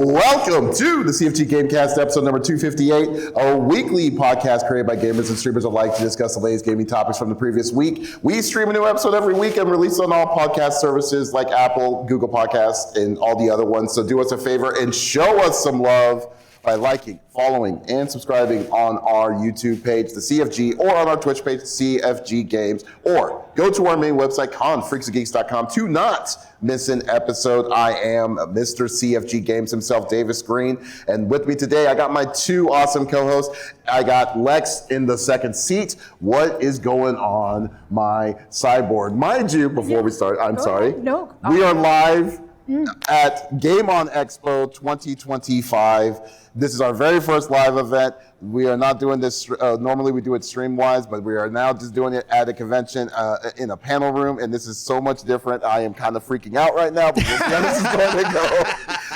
Welcome to the CFG Game Cast, episode number 258, a weekly podcast created by gamers and streamers alike to discuss the latest gaming topics from the previous week. We stream a new episode every week and release on all podcast services like Apple, Google Podcasts, and all the other ones. So do us a favor and show us some love by liking, following, and subscribing on our YouTube page, the CFG, or on our Twitch page, CFG Games, or go to our main website, thecfg.bsky.social, to not miss an episode. I am Mr. CFG Games himself, Davis Green, and with me today, I got my two awesome co-hosts. I got Lex in the second seat. What is going on my sideboard? Mind you, before we start, I'm sorry. No. We are live at GameOn Expo 2025. This is our very first live event. We are not doing this, normally we do it stream-wise, but we are now just doing it at a convention in a panel room, and this is so much different. I am kind of freaking out right now, but we'll see how this is going to go.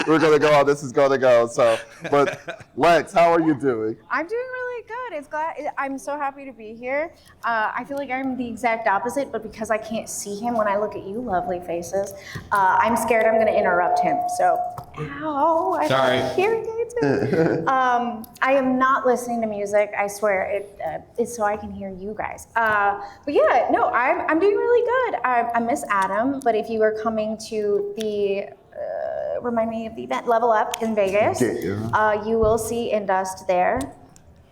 We're going to go how this is going to go. So, but Lex, how are you doing? I'm doing really good. I'm so happy to be here. I feel like I'm the exact opposite, but because I can't see him when I look at you lovely faces, I'm scared I'm going to interrupt him. So, ow, I got irritated. I am not listening to music. I swear it's so I can hear you guys. But yeah, no, I'm doing really good. I miss Adam, but if you are coming to the remind me of the event, Level Up in Vegas, you will see Indust there,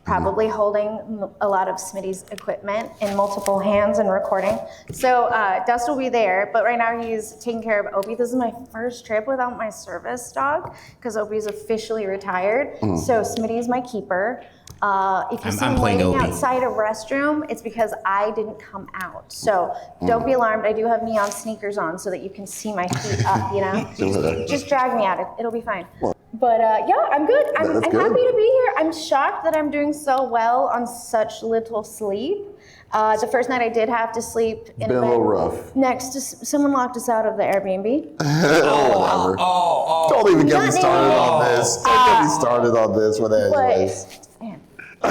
probably holding a lot of Smitty's equipment in multiple hands and recording. So Dust will be there, but right now he's taking care of Opie. This is my first trip without my service dog because Opie's officially retired. So Smitty's my keeper. If you see me waiting outside a restroom, it's because I didn't come out. So don't be alarmed. I do have neon sneakers on so that you can see my feet up, you know? Just drag me out. It'll be fine. But yeah, I'm good. I'm happy to be here. I'm shocked that I'm doing so well on such little sleep. The first night I did have to sleep in been a little rough. Next to someone locked us out of the Airbnb. Whatever. Don't even get me started on this. Don't get me started on this with it anyways. He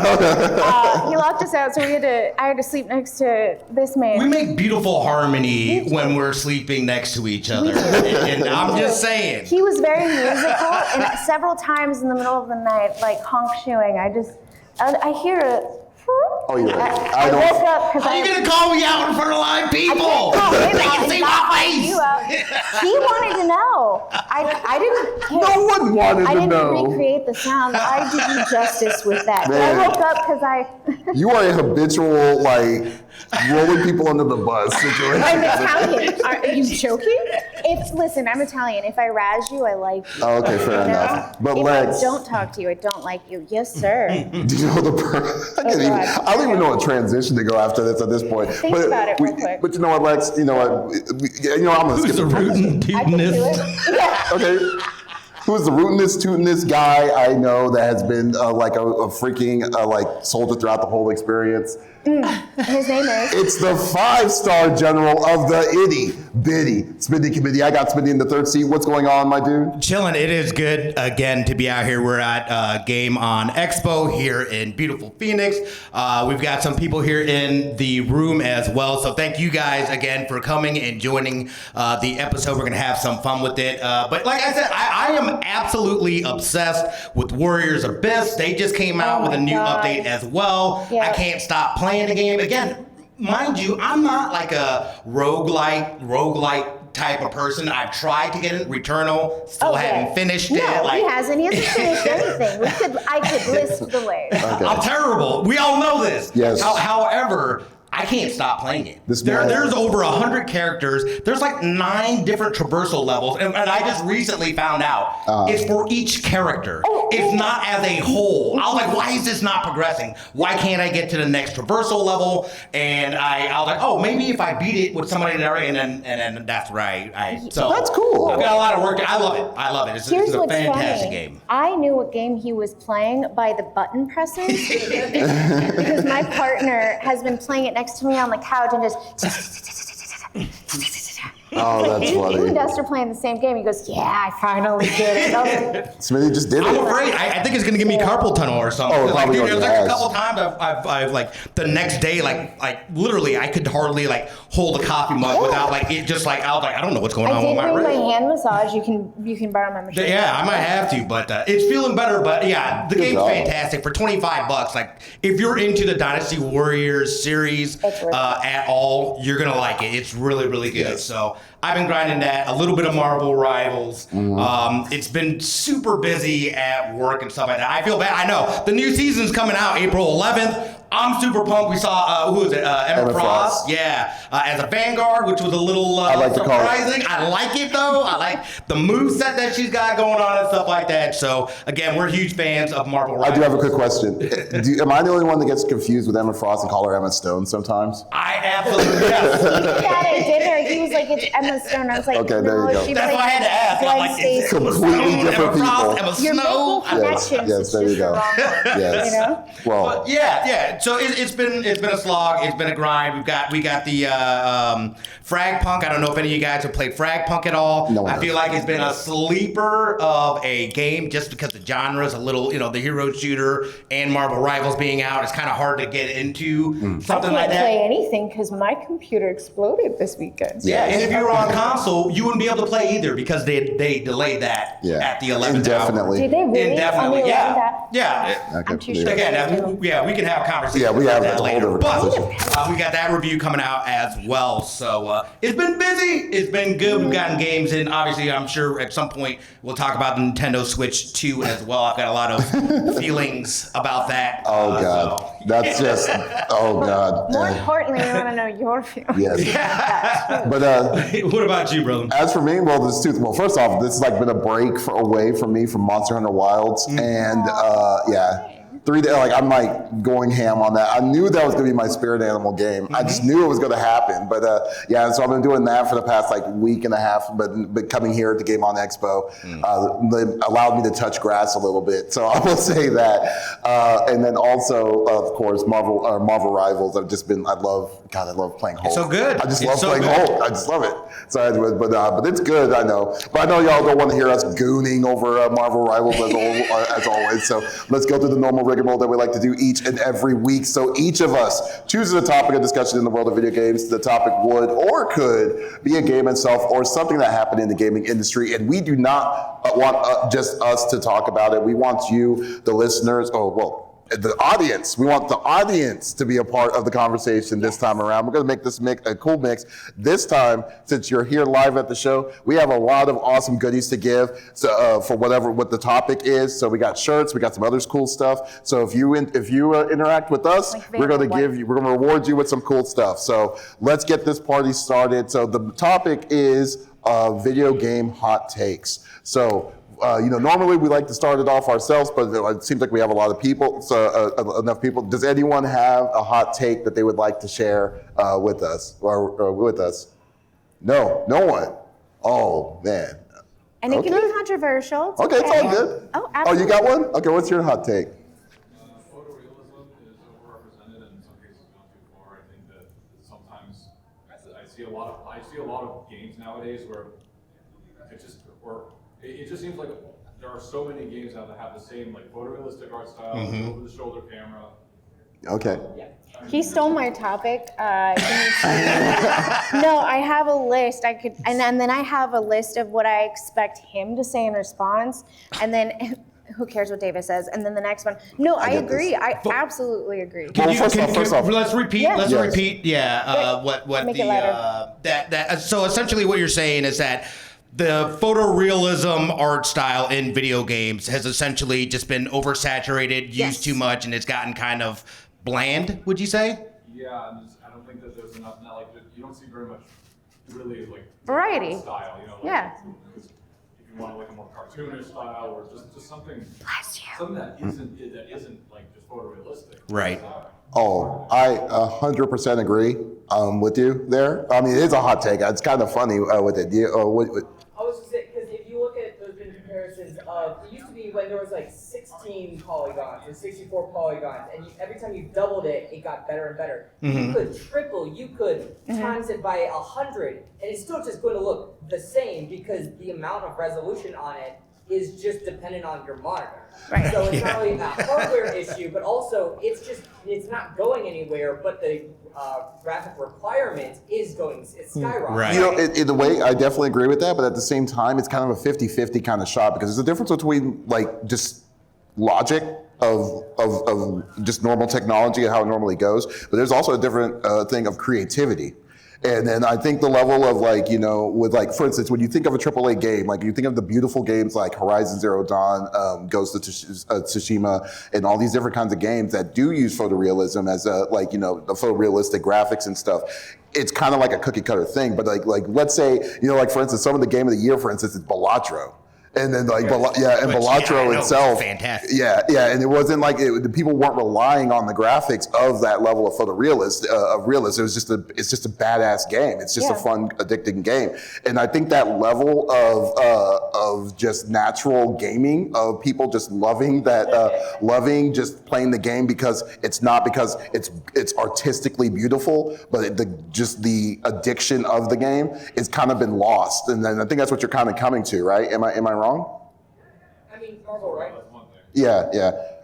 locked us out, so I had to sleep next to this man. We make beautiful harmony when we're sleeping next to each other. And I'm just saying. He was very musical, and several times in the middle of the night, like honk shoeing, I hear it. Oh, you're right. I woke up because How are you going to call me out in front of live people? They can see my face. He wanted to know. I didn't. No one wanted to know. I didn't recreate the sound. I did you justice with that. Man. I woke up because You are a habitual, rolling people under the bus situation. I'm Italian. Are you joking? Listen, I'm Italian. If I razz you, I like you. Oh, okay, fair enough. But if Lex, I don't talk to you, I don't like you. Yes, sir. do you know I don't even know a transition to go after this at this point. Think about it real quick. But you know what, Lex? You know what? I'm gonna skip Who's the rootin' tootin'est? Yeah. Okay. Who's the rootin'est, tootin'est guy I know that has been a freaking soldier throughout the whole experience? His name is? It's the 5-star general of the itty bitty Smitty committee. I got Smitty in the third seat. What's going on, my dude? Chilling. It is good again to be out here. We're at GameOn Expo here in beautiful Phoenix. We've got some people here in the room as well. So thank you guys again for coming and joining the episode. We're going to have some fun with it. But like I said, I am absolutely obsessed with Warriors Abyss. They just came out with a new update as well. Yeah. I can't stop playing the game. Again, mind you, I'm not like a roguelite type of person. I've tried to get it. Returnal, still haven't finished it. He hasn't. He hasn't finished anything. I could list the ways. Okay. I'm terrible. We all know this. Yes. However, I can't stop playing it. There's over 100 characters. There's like 9 different traversal levels. And I just recently found out it's for each character. It's not as a whole. I was like, why is this not progressing? Why can't I get to the next traversal level? And I was like, oh, maybe if I beat it with somebody there, and then that's right. So that's cool. I've got a lot of work. I love it. It's a fantastic game. I knew what game he was playing by the button presses because my partner has been playing it next to me on the couch and just Oh, that's You and funny. Dust are playing the same game. He goes, yeah, I finally did it. I was like, Smitty just did I'm it. afraid. I think it's gonna give me carpal tunnel or something. Oh, it Like, probably dude, there's already like a has. couple times I've like the next day, like literally, I could hardly like hold a coffee mug without like it just like I was like I don't know what's going I on did with my bring my wrist. hand massage. You can borrow my machine. Yeah, I might have to, but it's feeling better. But yeah, the game's job. fantastic for $25. Like, if you're into the Dynasty Warriors series It's worth it. at all, you're gonna like it. It's really, really good. Yes. So I've been grinding that. A little bit of Marvel Rivals. Mm-hmm. It's been super busy at work and stuff like that. I feel bad. I know the new season's coming out April 11th. I'm super pumped. We saw who is it? Emma Frost. Yeah, as a Vanguard, which was a little like to call it. surprising. I like it though. I like the moveset that she's got going on and stuff like that. So again, we're huge fans of Marvel Rivals. I do have a quick question. Am I the only one that gets confused with Emma Frost and call her Emma Stone sometimes? I absolutely yes. That at dinner, he was like, it's Emma Stone. I was like, Okay, no, there you go. she That's why I had to ask. I'm like, is it Gwen Stacy. Completely Emma different Frost, people. Emma You're Snow? making connections. yes, It's there you just the go. wrong one. Yes. You know? Well, But yeah. So it's been a slog. It's been a grind. We got the Frag Punk. I don't know if any of you guys have played Frag Punk at all. No one I feel like it's been a sleeper of a game just because the genre is a little, the hero shooter and Marvel Rivals being out. It's kind of hard to get into Mm. something I like can't that. play anything because my computer exploded this weekend. Yeah, and if you were on console, you wouldn't be able to play either because they delayed that Yeah. at the 11th Indefinitely. Did they really? Indefinitely, On the 11th yeah. hour? Yeah. Okay, I'm too yeah. sure. Again, we can have a conversation Yeah, we about have that a whole later. different But conversation. we got that review coming out as well. So it's been busy. It's been good. We've gotten games in. Obviously, I'm sure at some point we'll talk about the Nintendo Switch 2 as well. I've got a lot of feelings about that. Oh God, so- that's just. Oh God. More importantly, we want to know your feelings. Yes. But What about you, brother? as for me, well, well, first off, this has like been a break away from me from Monster Hunter Wilds, and yeah. 3 days, like I'm like going ham on that. I knew that was gonna be my spirit animal game. I just knew it was gonna happen. But yeah, so I've been doing that for the past like week and a half. But coming here to GameOn Expo, they allowed me to touch grass a little bit. So I will say that. And then also, of course, Marvel Rivals. I love playing Hulk. so good. I just It's love so playing good. Hulk. I just love it. So, but it's good. I know. But I know y'all don't want to hear us gooning over Marvel Rivals as always. So let's go through the normal rigmarole that we like to do each and every week. So each of us chooses a topic of discussion in the world of video games. The topic would or could be a game itself or something that happened in the gaming industry. And we do not want just us to talk about it. We want you, the listeners, the audience. We want the audience to be a part of the conversation this time around. We're going to make this a cool mix. This time, since you're here live at the show, we have a lot of awesome goodies to give for what the topic is. So we got shirts, we got some other cool stuff. So if you interact with us, Like we're going to reward you with some cool stuff. So let's get this party started. So the topic is video game hot takes. So normally we like to start it off ourselves, but it seems like we have a lot of people, enough people. Does anyone have a hot take that they would like to share with us or with us? No one. Oh man. And it can Okay. be controversial. Okay, it's all good. Oh, Oh, absolutely. you got one? Okay, what's your hot take? Photorealism is overrepresented and in some cases gone too far. I think that sometimes I see a lot of games nowadays where it just seems like there are so many games now that have the same like photorealistic art style, over the shoulder camera. Okay. He stole my topic. No, I have a list. And then I have a list of what I expect him to say in response. And then who cares what Davis says? And then the next one. No, I get agree. this. I absolutely agree. Well, first off. Let's repeat. Yeah. Let's Yes. repeat. Yeah. What Make the it louder. that. So essentially, what you're saying is that the photorealism art style in video games has essentially just been oversaturated, used Yes. too much, and it's gotten kind of bland. Would you say? Yeah, and I don't think that there's enough. Not like you don't see very much really like Variety. style. Yeah. If you want like a more cartoonish style or just something. Bless you. Something that isn't like just photorealistic. Right. Oh, I 100% agree with you there. I mean, it is a hot take. It's kind of funny with it. I was just saying, because if you look at, there's been comparisons of it used to be when there was like 16 polygons or 64 polygons, and every time you doubled it, it got better and better. You could triple, you could times it by 100, and it's still just going to look the same because the amount of resolution on it is just dependent on your monitor. Right. So it's not only a hardware issue, but also it's not going anywhere, but the graphic requirement is it's skyrocketing. Right. You know, in a way, I definitely agree with that, but at the same time, it's kind of a 50-50 kind of shot because there's a difference between like just logic of just normal technology and how it normally goes, but there's also a different thing of creativity. And then I think the level of like, you know, with like, for instance, when you think of a AAA game, like you think of the beautiful games like Horizon Zero Dawn, Ghost of Tsushima, and all these different kinds of games that do use photorealism as like, you know, the photorealistic graphics and stuff. It's kind of like a cookie cutter thing, but like let's say, you know, like for instance, some of the game of the year, for instance, is Balatro. And then like, Balatro itself, fantastic. Yeah, and it wasn't like the people weren't relying on the graphics of that level of photorealism. It was it's just a badass game. It's just a fun, addicting game. And I think that level of just natural gaming, of people just loving that, loving just playing the game because it's artistically beautiful, but the addiction of the game is kind of been lost. And then I think that's what you're kind of coming to, right? Am I wrong? I mean, Marvel, right? Yeah.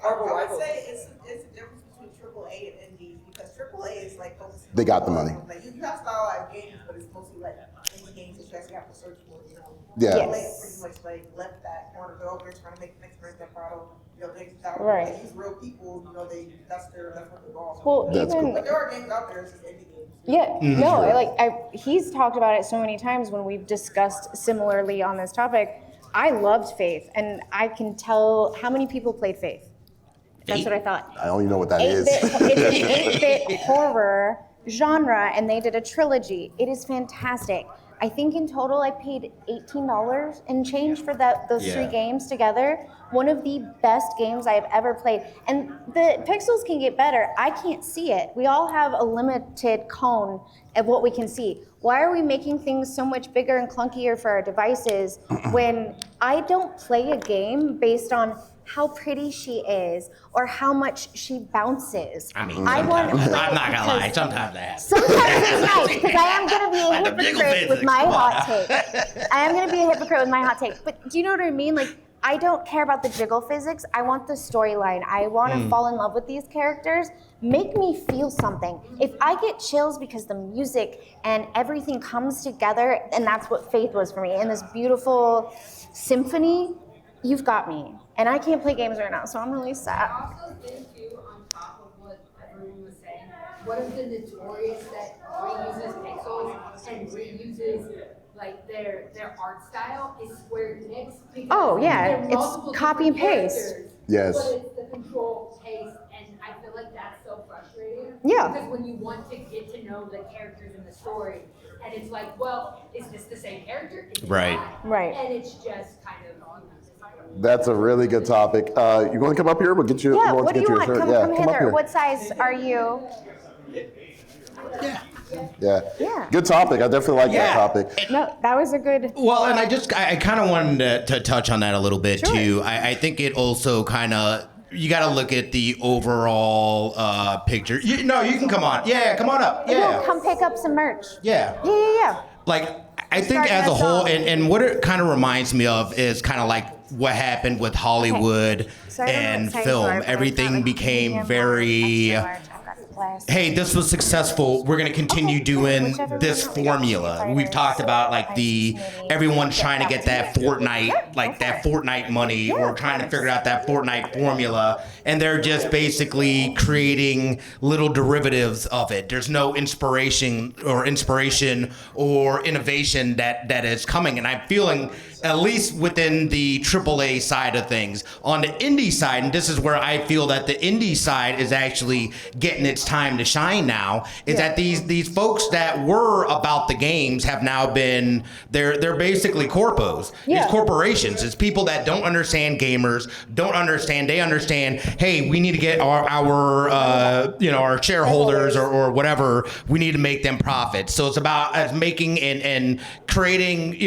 Marvel I would rivals. say it's a difference between AAA and indie because AAA is like focusing. They got the money. Like you have stylized games, but it's mostly like indie games that you actually have to search for. You know, Yeah. AAA pretty much like left that corner developers trying to make the next Grand Theft Auto. You know, Right. These real people, you know, that's what they're going. Well, That's even cool. But there are games out there, it's just indie games. yeah, no, he's talked about it so many times when we've discussed similarly on this topic. I loved Faith, and I can tell how many people played Faith. That's what I thought. I don't even know what that is. 8-bit, it's an 8-bit horror genre, and they did a trilogy. It is fantastic. I think in total I paid $18 and change for those three games together. One of the best games I have ever played. And the pixels can get better. I can't see it. We all have a limited cone of what we can see. Why are we making things so much bigger and clunkier for our devices when I don't play a game based on how pretty she is or how much she bounces? I mean, I'm not gonna lie. Sometimes that happens. Sometimes it's nice because I am going to be a hypocrite with my hot take. I am going to be a hypocrite with my hot take. But do you know what I mean? Like, I don't care about the jiggle physics. I want the storyline. I want to fall in love with these characters. Make me feel something. If I get chills because the music and everything comes together, and that's what Faith was for me, in this beautiful symphony, you've got me. And I can't play games right now, so I'm really sad. I also think too, on top of what everyone was saying, what if the notorious that reuses pixels and reuses like their art style is Square Enix? Because Oh, yeah, there are it's multiple copy and different paste. characters, Yes. But it's the control paste, and I feel like that's so frustrating. Yeah. Because when you want to get to know the characters in the story, and it's like, well, is this the same character? Is it Right. not? Right. And it's just kind of. That's a really good topic. You want to come up here? We'll get you. Yeah, we'll what do get you a want? shirt. Come Come up hither. here. What size are you? Yeah. Good topic. I definitely like that topic. No, that was a good. Well, and I kind of wanted to touch on that a little bit too. I think it also kind of, you got to look at the overall picture. You can come on. Yeah, come on up. No, Yeah. come pick up some merch. Yeah. Yeah. Like, I think Starting as a us whole, off. and what it kind of reminds me of is kind of like what happened with Hollywood So I don't know and what size you film. are, but I've got, Everything like, became medium, very... large, extra large, I've got glass. Hey, this was successful. We're going to continue doing Whichever this one. formula. We've talked about like everyone's trying to get that Fortnite, like that Fortnite money, or trying to figure out that Fortnite formula, and they're just basically creating little derivatives of it. There's no inspiration or innovation that is coming, and I'm feeling, at least within the AAA side of things. On the indie side, and this is where I feel that the indie side is actually getting its time to shine now, is that these folks that were about the games have now been, they're basically corpos. It's corporations. It's people that don't understand gamers, they understand, hey, we need to get our shareholders or whatever, we need to make them profit. So it's about as making and creating,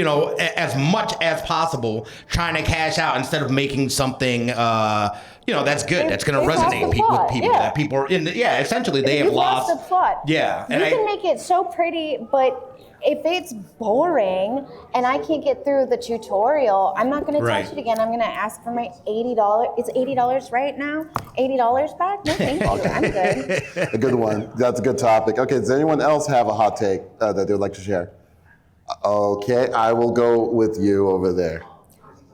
as much as possible, trying to cash out instead of making something, that's good. That's going to resonate with people. Yeah. That people are essentially they have You've lost. the plot. Yeah. You can make it so pretty, but if it's boring and I can't get through the tutorial, I'm not going to touch it again. I'm going to ask for my $80. It's $80 right now. $80 back? No, thank you. I'm good. A good one. That's a good topic. Okay, does anyone else have a hot take that they would like to share? Okay, I will go with you over there.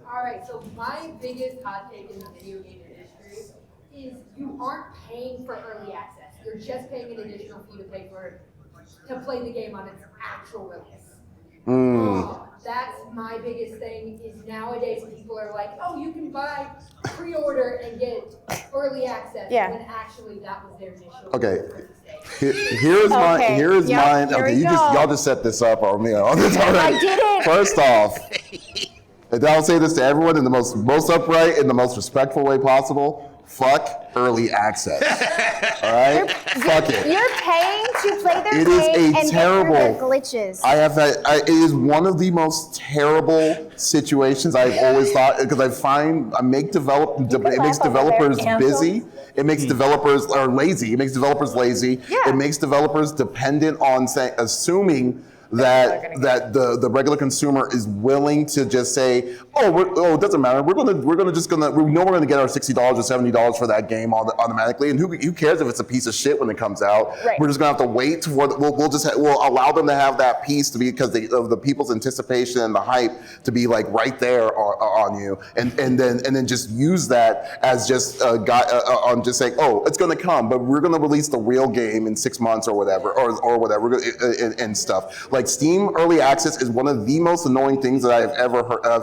All right, so my biggest hot take in the video game industry is you aren't paying for early access. You're just paying an additional fee to pay for to play the game on its actual release. That's my biggest thing is nowadays people are like, oh, you can buy pre-order and get early access. Yeah. When actually that was their initial Okay. mistake. Here's mine. Okay. Here's Yep, mine. here Okay, we go. y'all just set this up on me. On this already. I didn't. First off, and I'll say this to everyone in the most upright, in the most respectful way possible. Fuck early access. All right? Fuck it. You're paying to play their It is game a and terrible- get through the glitches. It is one of the most terrible situations I've always thought, because it makes developers busy. It makes developers lazy. It makes developers lazy. Yeah. It makes developers dependent on assuming that the regular consumer is willing to just say, it doesn't matter. We know we're gonna get our $60 or $70 for that game automatically, and who cares if it's a piece of shit when it comes out? Right. We're just gonna have to wait for we'll allow them to have that piece to be because of the people's anticipation and the hype to be like right there on you, and then just use that as just a guy on just saying, it's gonna come, but we're gonna release the real game in 6 months or whatever or and stuff. Like Steam Early Access is one of the most annoying things that I've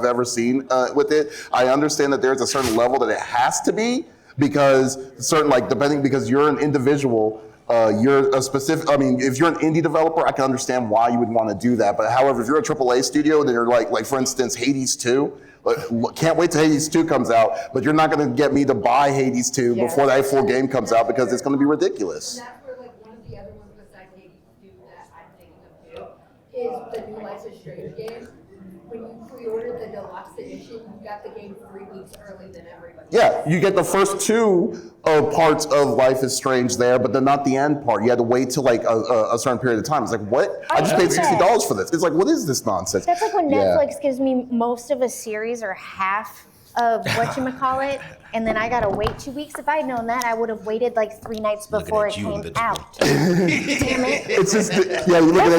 ever seen with it. I understand that there's a certain level that it has to be because because you're an individual. You're a specific. I mean, if you're an indie developer, I can understand why you would want to do that. But however, if you're a AAA studio, then you're like for instance, Hades 2. Can't wait till Hades 2 comes out, but you're not going to get me to buy Hades 2 before that full game comes out because it's going to be ridiculous. And that's where one of the other ones besides Hades 2 that I'm thinking of too is the new Life is Strange game. When you pre-ordered the deluxe edition, you got the game 3 weeks early than everybody. Yeah, you get the first 2 parts of Life is Strange there, but then not the end part. You had to wait till like a certain period of time. It's like, what? I just paid $60 for this. It's like, what is this nonsense? That's like when Netflix gives me most of a series or half of whatchamacallit, and then I gotta wait 2 weeks. If I had known that, I would have waited like 3 nights before it came out. Damn it. It's just, you're looking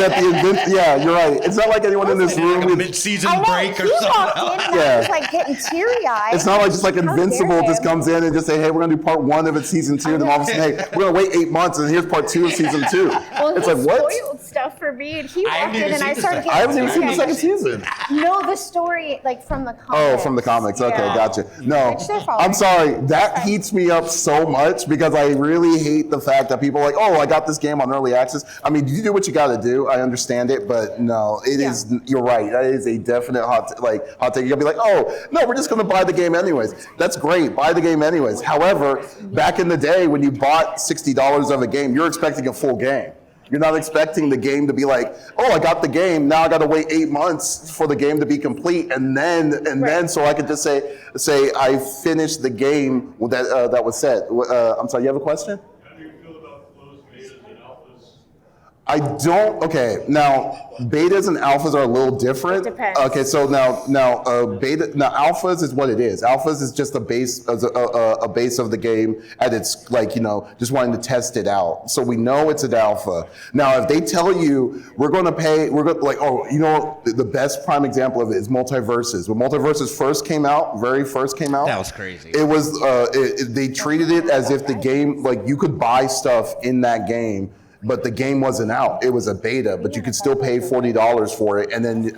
at you're right. It's not like anyone in this room. Like a mid-season I know, break or he something. walked in and I was like getting teary-eyed. It's not like just like How Invincible dare just him. comes in and just say, hey, we're gonna do part 1 of it, season 2, and then all of a sudden, hey, we're gonna wait 8 months, and here's part 2 of season 2. Well, it's he like, what? spoiled stuff for me, and he I haven't walked in even and I seen started the getting I haven't even seen the teary-eyed. second season. No, the story like from the comics. Oh, from the comics. Okay, Yeah. gotcha. No, Which they're following. I'm sorry. That heats me up so much because I really hate the fact that people are like, I got this game on early access. I mean, you do what you got to do. I understand it, but no, it is. You're right. That is a definite hot take. You'll be like, no, we're just going to buy the game anyways. That's great. Buy the game anyways. However, back in the day when you bought $60 of a game, you're expecting a full game. You're not expecting the game to be like, I got the game. Now I got to wait 8 months for the game to be complete, and then so I could just say I finished the game that was set. I'm sorry. You have a question? How do you feel about closed betas and alphas? I don't. Okay, now betas and alphas are a little different. It depends. Okay, so now alphas is what it is. Alphas is just a base a base of the game, and it's like just wanting to test it out. So we know it's an alpha. Now, if they tell you the best prime example of it is Multiverses. When Multiverses first came out, That was crazy. It was they treated it as if the game you could buy stuff in that game. But the game wasn't out. It was a beta, but you could still pay $40 for it, and then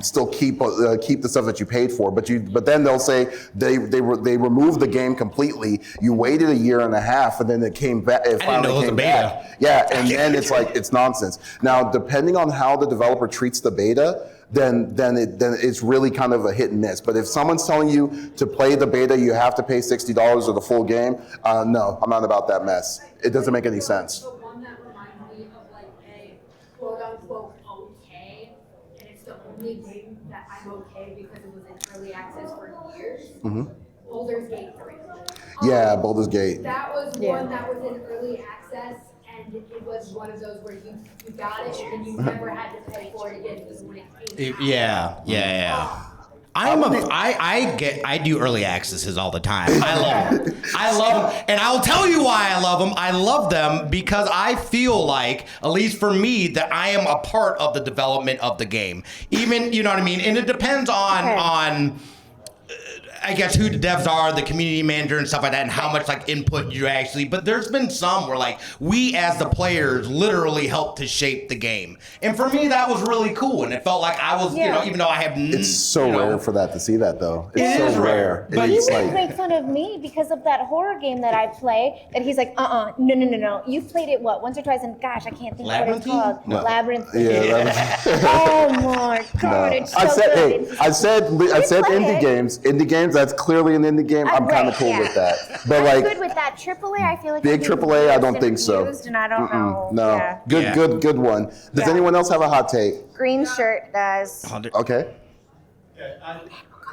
still keep the stuff that you paid for. But then they'll say they removed the game completely. You waited a year and a half, and then it came back. It finally came back. Yeah, and then it's like it's nonsense. Now, depending on how the developer treats the beta, then it's really kind of a hit and miss. But if someone's telling you to play the beta, you have to pay $60 or the full game. No, I'm not about that mess. It doesn't make any sense. The one that reminds me of like a quote unquote okay only game that I'm okay because it was in early access for years. Mm-hmm. Baldur's Gate 3. Yeah, Baldur's Gate. That was one that was in early access, and it was one of those where you got it and you never had to pay for it again because when it came out. Yeah. I do early accesses all the time. I love them. And I'll tell you why I love them. I love them because I feel like, at least for me, that I am a part of the development of the game. Even, you know what I mean? And it depends on I guess who the devs are, the community manager and stuff like that, and how much like input you actually. But there's been some where like we as the players literally helped to shape the game, and for me that was really cool, and it felt like I was, you know, even though I have. It's so rare for that to see that though. It's It is so rare. But He It's would make fun of me because of that horror game that I play. That he's like, no. You've played it once or twice, and gosh, I can't think what it's called. No. Labyrinth. Yeah. Oh my God, it's so good. I said play indie it. games. Indie games. That's clearly an indie game. I'm kind of Right, cool yeah. with that. But I'm like good with that. AAA, I feel like big I've been AAA, I don't used think and so. used, and I don't know. No. Yeah. Good one. Does Yeah. anyone else have a hot take? Green shirt does. Okay. Yeah,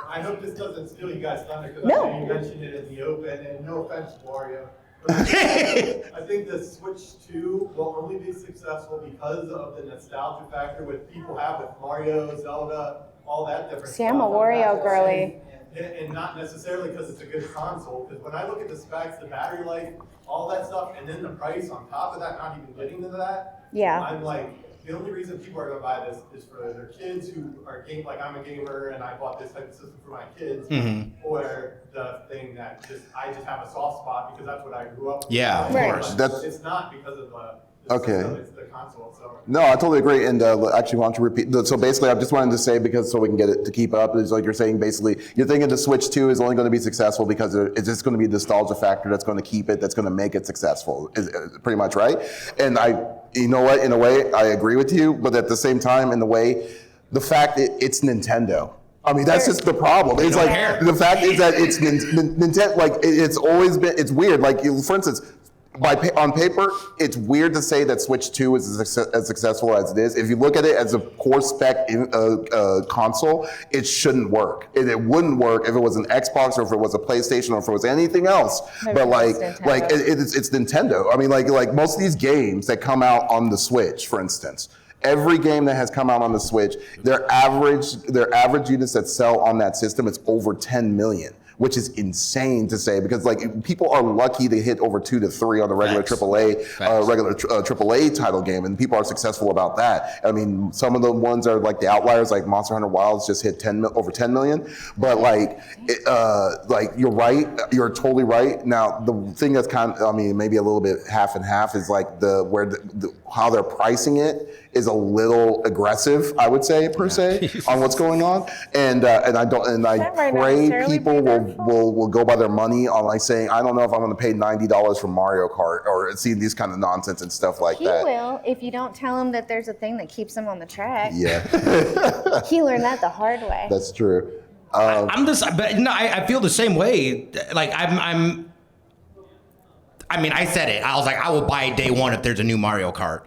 I hope this doesn't steal you guys' thunder because No. I know you mentioned it in the open, and no offense, Wario. But I think the Switch 2 will only be successful because of the nostalgia factor with people have with Mario, Zelda, all that different See, stuff. I'm a Wario girly. And not necessarily because it's a good console, because when I look at the specs, the battery life, all that stuff, and then the price on top of that, not even getting into that, Yeah. I'm like, the only reason people are going to buy this is for their kids who are like I'm a gamer and I bought this type of system for my kids, or the thing that I just have a soft spot because that's what I grew up with. Yeah, of Right. course. But it's not because of the Okay. system, it's the console. So. No, I totally agree. And actually, why don't you repeat? So basically, I just wanted to say, because so we can get it to keep up, is like you're saying, basically, you're thinking the Switch 2 is only going to be successful because it's just going to be a nostalgia factor that's going to keep it, that's going to make it successful, is pretty much right. And you know what, in a way, I agree with you, but at the same time, in a way, the fact that it's Nintendo. I mean, that's just the problem. It's like, the fact is that it's Nintendo, like, it's always been, it's weird. Like, for instance, on paper, it's weird to say that Switch 2 is as successful as it is. If you look at it as a core spec console, it shouldn't work. It wouldn't work if it was an Xbox or if it was a PlayStation or if it was anything else. But it's Nintendo. I mean, like most of these games that come out on the Switch, for instance, every game that has come out on the Switch, their average units that sell on that system is over 10 million. Which is insane to say, because like people are lucky to hit over 2 to 3 on the regular AAA title game, and people are successful about that. I mean, some of the ones are like the outliers, like Monster Hunter Wilds just hit over 10 million. But like you're right, you're totally right. Now the thing that's maybe a little bit half and half is like how they're pricing it is a little aggressive, I would say, per se, on what's going on. And I pray people will go by their money on like saying, I don't know if I'm gonna pay $90 for Mario Kart or see these kind of nonsense and stuff like He that. will if you don't tell him that there's a thing that keeps him on the track. Yeah. He learned that the hard way. That's true. I feel the same way. Like I said it. I was like, I will buy it day one if there's a new Mario Kart.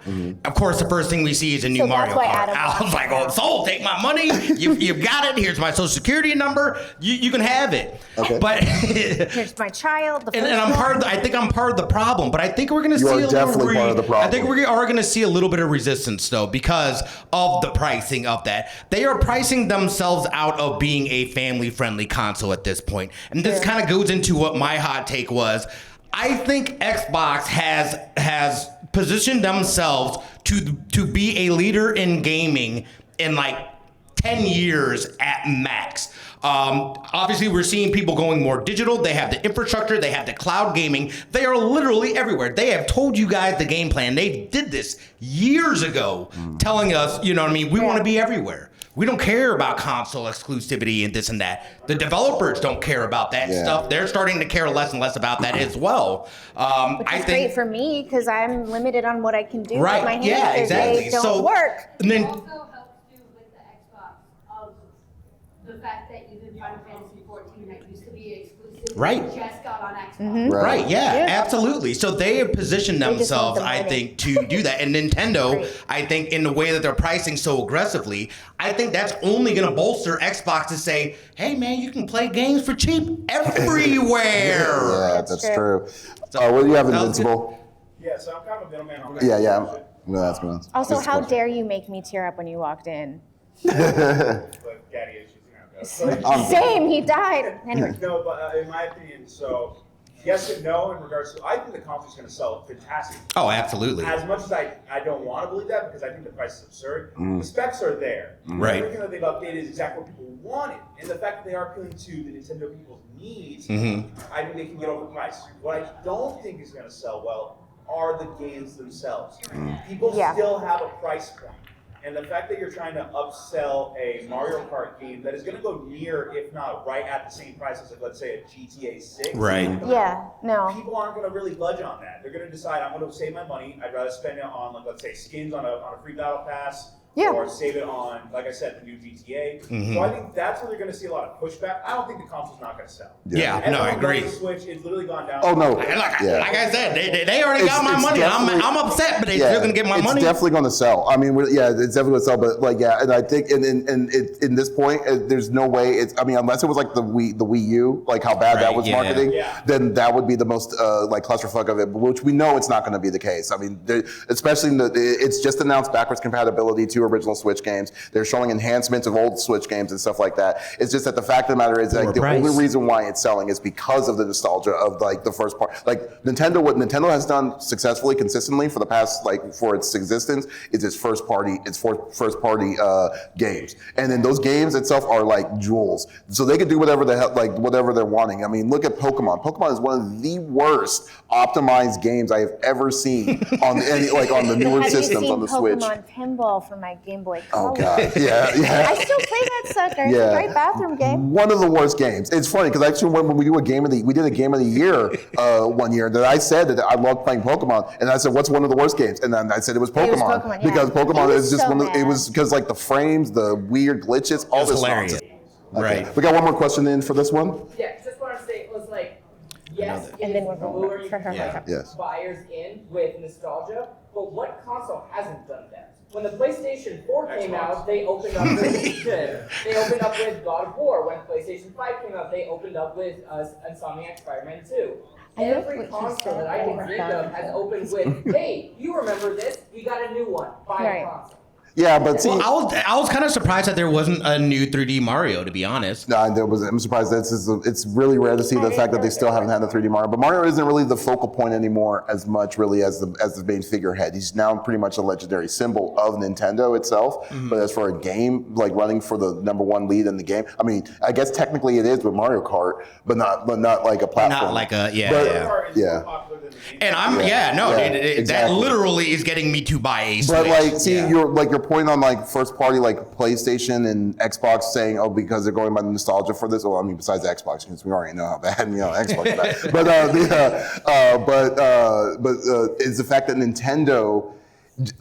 Of course, the first thing we see is a new So that's Mario why Kart. Adam I was like, oh, sold, take my money. You've got it. Here's my social security number. You can have it. Okay. But Here's my child. and I'm part of I think I'm part of the problem, but I think we're going to see are a little definitely part of the problem. I think we are going to see a little bit of resistance though because of the pricing of that. They are pricing themselves out of being a family-friendly console at this point. And this kind of goes into what my hot take was. I think Xbox has positioned themselves to be a leader in gaming in like 10 years at max. Obviously, we're seeing people going more digital. They have the infrastructure. They have the cloud gaming. They are literally everywhere. They have told you guys the game plan. They did this years ago, telling us, you know what I mean, we want to be everywhere. We don't care about console exclusivity and this and that. The developers don't care about that stuff. They're starting to care less and less about that as well. Which is great for me because I'm limited on what I can do Right, with my hands. yeah, exactly. They don't So- work. And then also helps too with the Xbox of the the fact that even Final Fantasy 14 that used to be exclusive Right. just got on Xbox. Right, yeah, Yeah. absolutely. So they have positioned They just want themselves, the I money. think, to do that. And Nintendo, Right. I think, in the way that they're pricing so aggressively, I think that's only going to bolster Xbox to say, hey, man, you can play games for cheap everywhere. Yeah, That's that's true. true. What do you have, Sounds good. Invincible? Yeah, so I'm kind of a middleman on that. Yeah. No, that's good. Also, This how question. dare you make me tear up when you walked in? But daddy issues, you know. But, Same, he died. Anyway. no, but in my opinion, so yes and no in regards to, I think the console's going to sell fantastic. Oh, absolutely. As much as I don't want to believe that because I think the price is absurd, the specs are there. Right. Everything that they've updated is exactly what people wanted. And the fact that they are appealing to the Nintendo people's needs, I think they can get overpriced. What I don't think is going to sell well are the games themselves. People Yeah. still have a price point. And the fact that you're trying to upsell a Mario Kart game that is going to go near, if not right at the same price as, let's say, a GTA 6. Right. Yeah, no. People aren't going to really budge on that. They're going to decide, I'm going to save my money. I'd rather spend it on, like, let's say, skins on a free battle pass. Yeah. Or save it on, like I said, the new GTA. So I think that's where they're going to see a lot of pushback. I don't think the console's not going to sell. Yeah, no, I Everyone agree. loves the Switch. It's literally gone down. Oh, no. Like, Yeah. like I said, they already got my It's money. definitely- I'm upset, but they still going to get my money. It's definitely going to sell. I mean, yeah, it's definitely going to sell. But like, yeah, and I think, in this point, there's no way. I mean, unless it was like the Wii U, like how bad that Right, was yeah. marketing, Yeah. then that would be the most like clusterfuck of it. Which we know it's not going to be the case. I mean, especially it's just announced backwards compatibility to original Switch games. They're showing enhancements of old Switch games and stuff like that. It's just that the fact of the matter is, like, the price. only reason why it's selling is because of the nostalgia of like the first part. Like Nintendo, what Nintendo has done successfully, consistently for the past, like, for its existence, is its first party games, and then those games itself are like jewels. So they could do whatever the hell, like whatever they're wanting. I mean, look at Pokemon. Pokemon is one of the worst optimized games I have ever seen on any, like on the newer Have you systems seen on the Switch. Pokemon Pinball for my Game Boy Oh Color? god, yeah. I still play that sucker. It's a great bathroom game. One of the worst games. It's funny because actually when we did a game of the year one year, that I said that I loved playing Pokemon, and I said, "What's one of the worst games?" And then I said it was Pokemon, Pokemon, yeah. because Pokemon It is was just so one. It bad. was because like the frames, the weird glitches, all It was this hilarious. nonsense. Right. We got one more question in for this one. Yeah, just what I'm saying was like, yes, And then we're going lure you for her. Yeah. Yes. buyers in with nostalgia, but what console hasn't done that? When the PlayStation 4 came out, they opened up with God of War. When PlayStation 5 came out, they opened up with Insomniac Spider-Man 2. I like Every what you console said that I can about think of has opened with, hey, you remember this? We got a new one. Buy Right. a console. Yeah, but see, Well, I was kind of surprised that there wasn't a new 3D Mario, to be honest. no, I'm surprised it's really rare to see the fact that they still haven't had the 3D Mario. But Mario isn't really the focal point anymore as much really as the main figurehead. He's now pretty much a legendary symbol of Nintendo itself. But as for a game, like running for the #1 lead in the game, I mean, I guess technically it is with Mario Kart, but not like a platform. Not like a, yeah, But- yeah. Kart is Yeah. more popular than the game. And I'm, Yeah, dude, that exactly. literally is getting me to buy a Switch. But like, see, Yeah. your point on like first party like PlayStation and Xbox saying, oh, because they're going by the nostalgia for this. Well, I mean, besides Xbox, because we already know how bad Xbox is bad. But it's the fact that Nintendo.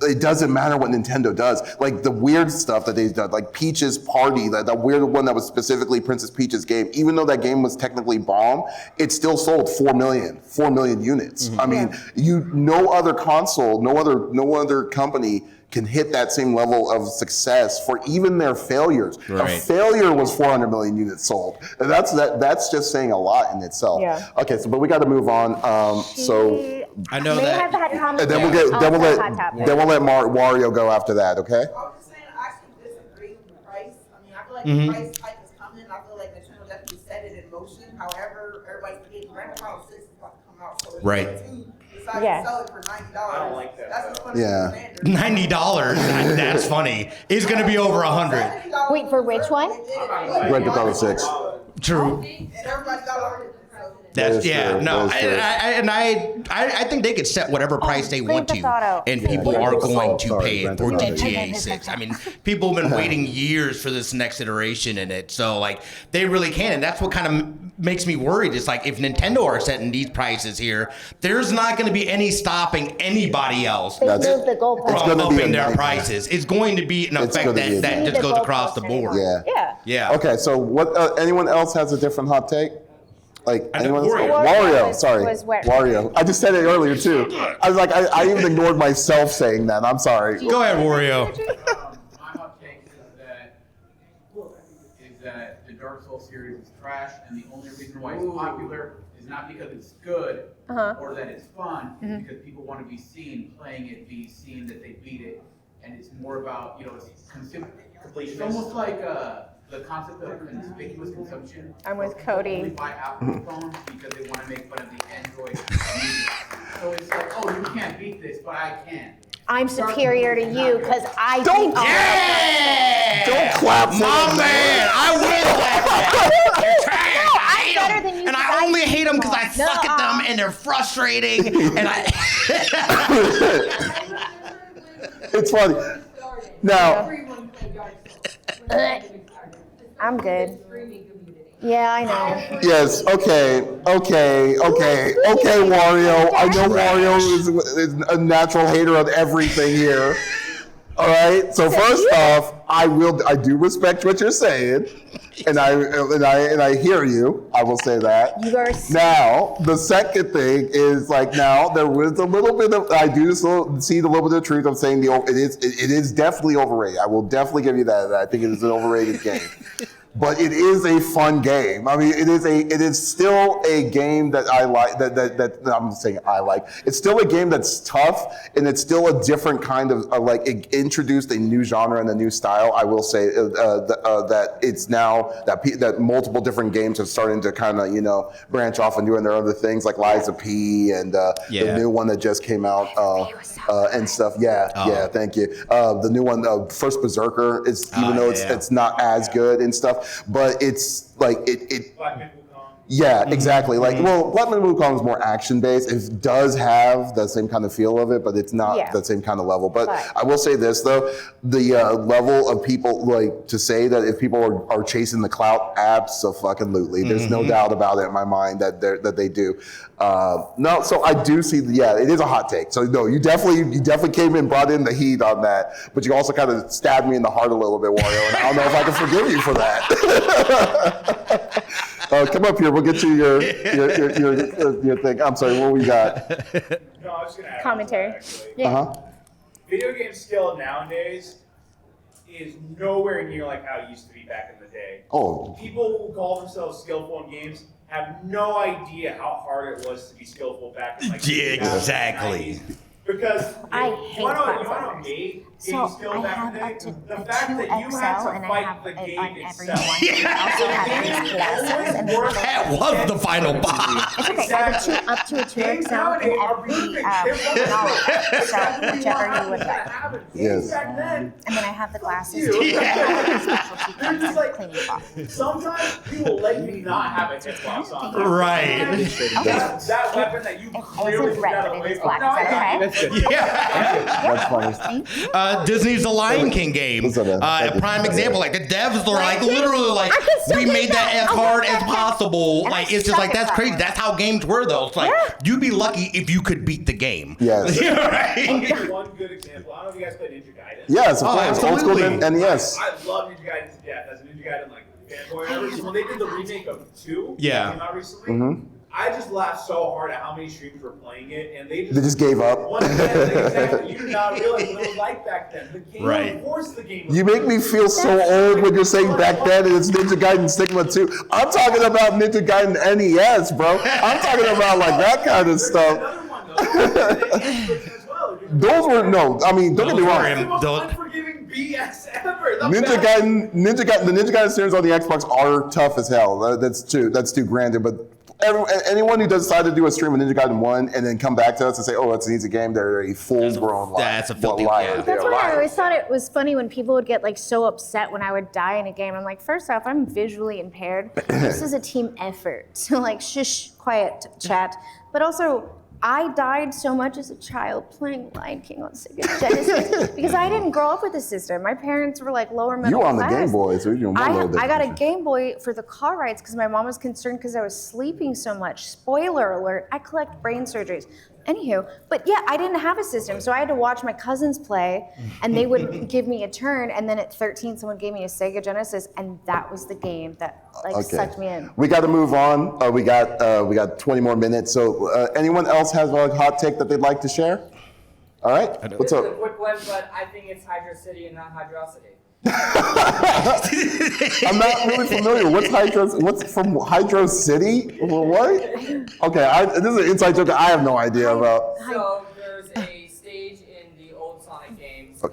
It doesn't matter what Nintendo does. Like the weird stuff that they've done, like Peach's Party, that weird one that was specifically Princess Peach's game. Even though that game was technically bomb, it still sold 4 million units. I mean, no other console, no other company can hit that same level of success for even their failures. A Right. failure was 400 million units sold. And that's just saying a lot in itself. Yeah. Okay, but we got to move on. So. I know May that. have had comments. And then we'll Hot topic. let Wario go after that, okay? I was just saying, I actually disagree with the price. I mean, I feel like the price hike is coming. I feel like Nintendo definitely set it in motion. However, everybody's forgetting Grand Theft Auto 6 is about to come out. So if Right. you decide Yeah. to sell it for $90, I don't like that, that's though. just punishing Yeah. the standard. $90. That's funny. It's gonna be over 100. $70 Wait, for which one? They did it. Grand Theft Auto 6. True. And everybody got over it. So That's That is true. no, That is true. I think they could set whatever price they want Grand Theft Auto. to, and people are going to Sorry, pay it Grand for Theft Auto. GTA 6. I mean, people have been waiting years for this next iteration in it, so like they really can, and that's what kind of makes me worried. It's like if Nintendo are setting these prices here, there's not going to be any stopping anybody else They That's- moved the goalpost. It's from gonna be a upping their nightmare. prices. It's going to be an It's effect gonna be a that Moved just the goes across the goalpost board. anymore. Yeah. Yeah. Okay, so what? Anyone else has a different hot take? Like I know anyone? Wario. Wario. Sorry, was where- Wario. I just said it earlier too. I was like, I even ignored myself saying that. I'm sorry. Go ahead, Wario. My hot take is that the Dark Souls series is trash, and the only reason why it's popular is not because it's good or that it's fun, it's because people want to be seen playing it, be seen that they beat it, and it's more about it's completion. It's almost like the concept of conspicuous consumption. I'm with People Cody. only buy Apple phones because they want to make fun of the Android users. So it's like, oh, you can't beat this, but I can. I'm superior to you because I Don't- beat all Yeah! Don't clap for My them. man, I will clap. You're trash. No, I I'm hate better 'em. than you And because I I only beat hate them because I them. suck at them Nuh-uh. and they're frustrating. And I. It's funny. Now, Everyone played Dark Souls. When that game started. I'm good. Streaming community. Yeah, I know. yes. Okay. Wario. I know Wario is a natural hater of everything here. All right. So first off, I do respect what you're saying, and I hear you. I will say that. You are Now, the second thing is now there was a little bit of I do see the little bit of truth of saying it is definitely overrated. I will definitely give you that. I think it is an overrated game. But it is a fun game. I mean, it is still a game that I like. That I'm saying I like. It's still a game that's tough, and it's still a different kind of it introduced a new genre and a new style. I will say that it's now that multiple different games are starting to kind of branch off and doing their other things like Lies of P and the new one that just came out and stuff. Yeah, thank you. The new one, First Berserker, is even though it's not as good and stuff. But it's like it. Black Myth Wukong. Yeah, exactly. Black Myth Wukong is more action based. It does have the same kind of feel of it, but it's not the same kind of level. But I will say this though, the level of people to say that if people are chasing the clout, absolutely. There's no doubt about it in my mind that they do. No, so I do see. It is a hot take. So no, you definitely came in, brought in the heat on that, but you also kind of stabbed me in the heart a little bit, Wario, and I don't know if I can forgive you for that. Come up here. We'll get you your thing. I'm sorry. What we got? No, I was gonna add Commentary. on to that, actually. Video game skill nowadays is nowhere near like how it used to be back in the day. Oh, People who call themselves skillful in games have no idea how hard it was to be skillful back in like Yeah, 2000s, exactly. 90s. Because I you hate wanna platformers. made So game skill I back have in up the to day, a the fact that you 2XL had to and I fight have the it game on every itself. one. I also have these glasses and they have That was the final boss. It's okay. I have up to a 2XL in every knowledge. So whichever you would like. yes. Back then, And then I have the glasses. they're just like, Cleaning box. sometimes people let you not have a hitbox on. Right. That weapon that you clearly isn't red, got but it away is from. black. No, Is that I okay? got Yeah. That's funny. Thank you. Disney's The Lion King game. What's up, man? A prime example. Like the devs are like literally like I can still we get made that that. as I hard love as that game. possible. And Like I it's just suck like at that's crazy. platforms. That's how games were though. It's like you'd be lucky if you could beat the game. Yes. Right? I'll give you one good example. I don't know if you guys played Ninja Gaiden. Yes, of course. Old school absolutely. NES. I love Ninja Gaiden to death. As a Ninja Gaiden fanboy, ever since when they did the remake of 2 Yeah. that came out recently, I just laughed so hard at how many streamers were playing it, and they They just gave up. Exactly. You did not realize what it was like back then. The game, Right. of course, the game. Was You make me feel so old when you're saying back then and it's Ninja Gaiden Sigma 2. I'm talking about Ninja Gaiden NES, bro. I'm talking about like that kind of stuff. Another one though. As well. Those were don't get me Those were wrong. It's the most Don't- unforgiving BS ever. The Ninja best- Gaiden, the Ninja Gaiden series on the Xbox are tough as hell. That's too granted, but anyone who does decide to do a stream of Ninja Gaiden 1 and then come back to us and say, oh, it's an easy game, they're a full-grown liar. That's a filthy liar. yeah. They're That's why I liars. always thought it was funny when people would get like so upset when I would die in a game. I'm like, first off, I'm visually impaired. This is a team effort. So like, shush, quiet, chat. But also, I died so much as a child playing Lion King on Sega Genesis because I didn't grow up with the system. My parents were like lower middle You were on the class. Game Boy, so you're a little bit. I got a Game Boy for the car rides because my mom was concerned because I was sleeping so much. Spoiler alert, I collect brain surgeries. Anywho, but yeah, I didn't have a system, so I had to watch my cousins play, and they would give me a turn, and then at 13, someone gave me a Sega Genesis, and that was the game that sucked me in. We got to move on. We got 20 more minutes. So anyone else has a hot take that they'd like to share? All right, what's This up? is a quick one, but I think it's Hydro City and not Hydrocity. I'm not really familiar. What's from Hydro City? What? Okay, this is an inside joke I have no idea about. So there's a stage in the old Sonic games, and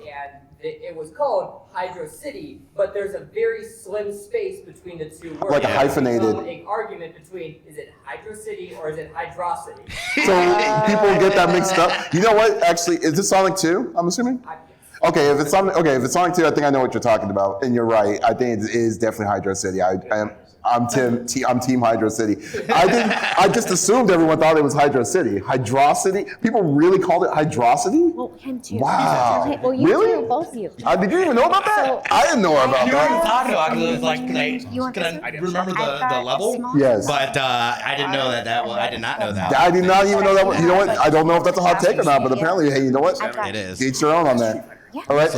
it was called Hydro City, but there's a very slim space between the two words. Like a hyphenated. An argument between is it Hydro City or is it Hydrocity? So people get that mixed up. You know what? Actually, is this Sonic 2? I'm assuming. Okay, if it's Sonic 2, I think I know what you're talking about, and you're right. I think it is definitely Hydro City. I'm Team Hydro City. I just assumed everyone thought it was Hydro City. Hydrocity? People really called it Hydrocity? Well, him too. Wow. Well, you Really? too, both of you. Did you even know about that? So- I didn't know about You were that. talking about it. It was like, You want can this? I remember I've the got level? small- Yes. But I didn't know that. Well, I did not know that. I did not even know that. You know what? I don't know if that's a hot take or not, but apparently, hey, you know what? I've got It is. Each their own on that. Yeah. All right.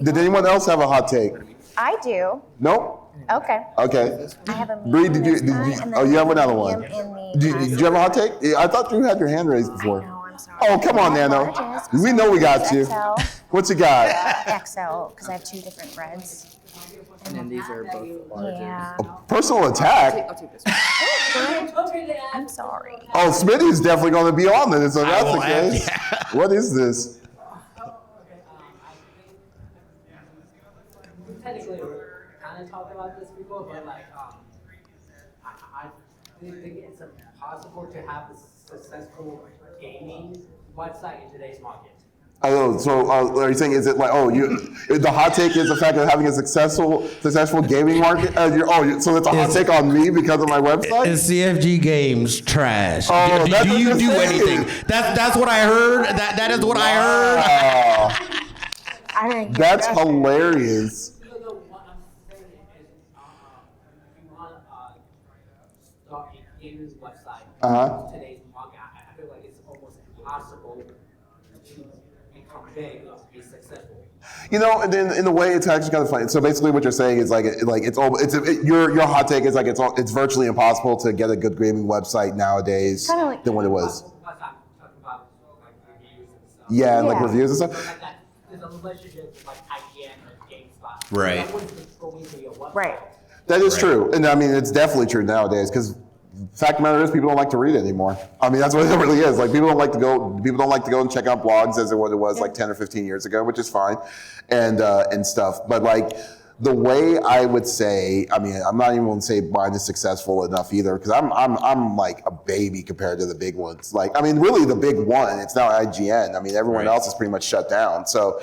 Did anyone else have a hot take? I do. Nope. Okay. Okay. I have a Bree, medium did you? next time, and Oh, then you have another medium one. in the Did you have a hot take? Yeah, I thought you had your hand raised I before. know, I'm sorry. Oh, come on, I Nano. apologize. We know we got you. XL, What you got? XL, because I have two different reds. And then these are both larger. Yeah. Personal attack. I'll take this one. I'm sorry. Oh, Smitty is definitely going to be on this. So that's the will have- case. yeah. What is this? Technically, kind of talked about this before, but like, I think it's impossible to have a successful gaming website in today's market. Oh, so are you saying is it like the hot take is the fact of having a successful gaming market? So it's a hot take on me because of my website? Is CFG Games trash? Oh, do that's you what you're do saying. anything? That's what I heard. That is what I heard. Wow. I didn't hear That's that. hilarious. What I'm saying is, if you want to start a gaming website in today's market, I feel like it's almost impossible to become big or be successful. You know, and then in a way, it's actually kind of funny. So basically, what you're saying is your hot take is like it's virtually impossible to get a good gaming website nowadays Kinda like- than what it was. Plus, I'm talking about like reviews and stuff. Yeah, and like Yeah. reviews and So stuff. like that, there's a relationship with like IGN or GameSpot. Right. That wouldn't just go into your website. Right. That is Right. true, and I mean it's definitely true nowadays because. Fact of the matter is, people don't like to read anymore. I mean, that's what it really is. Like, people don't like to go and check out blogs as it was like 10 or 15 years ago, which is fine, and stuff. But like, the way I would say, I mean, I'm not even going to say mine is successful enough either, because I'm like a baby compared to the big ones. Like, I mean, really the big one, it's now IGN. I mean, everyone Right. else is pretty much shut down. So,